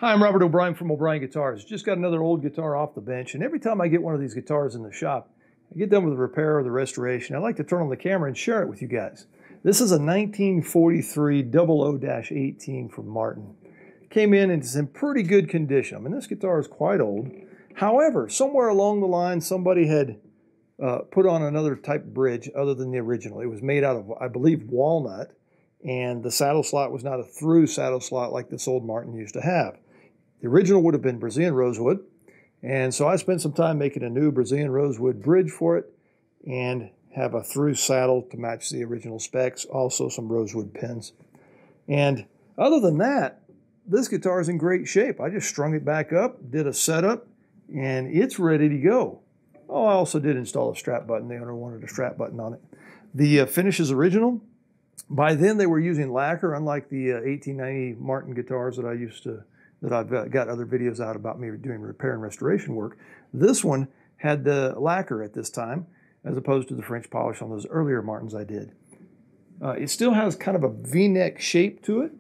Hi, I'm Robert O'Brien from O'Brien Guitars. Just got another old guitar off the bench, and every time I get one of these guitars in the shop, I get done with the repair or the restoration, I like to turn on the camera and share it with you guys. This is a 1943 00-18 from Martin. Came in and it's in pretty good condition. I mean, this guitar is quite old. However, somewhere along the line, somebody had put on another type of bridge other than the original. It was made out of, I believe, walnut, and the saddle slot was not a through saddle slot like this old Martin used to have. The original would have been Brazilian rosewood, and so I spent some time making a new Brazilian rosewood bridge for it and have a through saddle to match the original specs, also some rosewood pins. And other than that, this guitar is in great shape. I just strung it back up, did a setup, and it's ready to go. Oh, I also did install a strap button. The owner wanted a strap button on it. The finish is original. By then, they were using lacquer, unlike the 1890 Martin guitars that I've got other videos out about me doing repair and restoration work. This one had the lacquer at this time, as opposed to the French polish on those earlier Martins I did. It still has kind of a V-neck shape to it,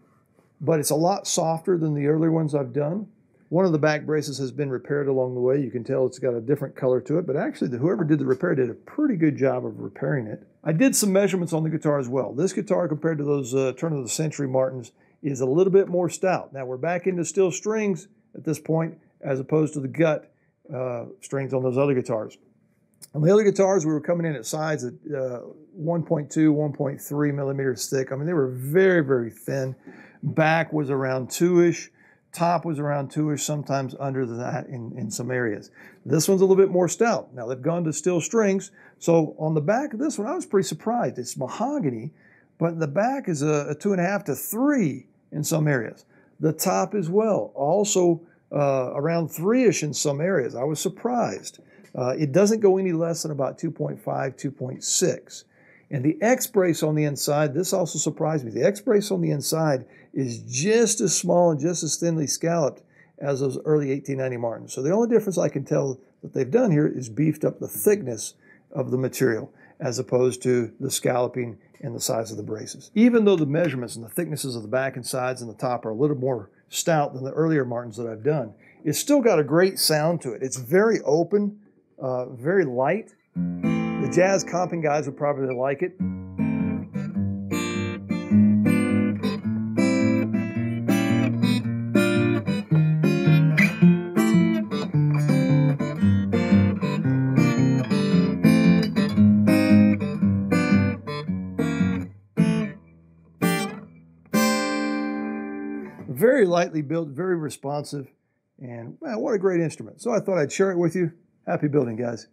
but it's a lot softer than the earlier ones I've done. One of the back braces has been repaired along the way. You can tell it's got a different color to it, but actually whoever did the repair did a pretty good job of repairing it. I did some measurements on the guitar as well. This guitar, compared to those turn-of-the-century Martins, is a little bit more stout. Now we're back into steel strings at this point, as opposed to the gut strings on those other guitars. On the other guitars, we were coming in at sides at 1.2, 1.3 millimeters thick. I mean, they were very, very thin. Back was around 2-ish. Top was around 2-ish, sometimes under that in some areas. This one's a little bit more stout. Now they've gone to steel strings. So on the back of this one, I was pretty surprised. It's mahogany, but the back is a 2.5 to 3 in some areas. The top as well, also around 3-ish in some areas. I was surprised. It doesn't go any less than about 2.5, 2.6. And the X-brace on the inside, this also surprised me. The X-brace on the inside is just as small and just as thinly scalloped as those early 1890 Martins. So the only difference I can tell that they've done here is beefed up the thickness of the material as opposed to the scalloping and the size of the braces. Even though the measurements and the thicknesses of the back and sides and the top are a little more stout than the earlier Martins that I've done, it's still got a great sound to it. It's very open, very light. The jazz comping guys would probably like it. Very lightly built, very responsive, and well, what a great instrument. So I thought I'd share it with you. Happy building, guys.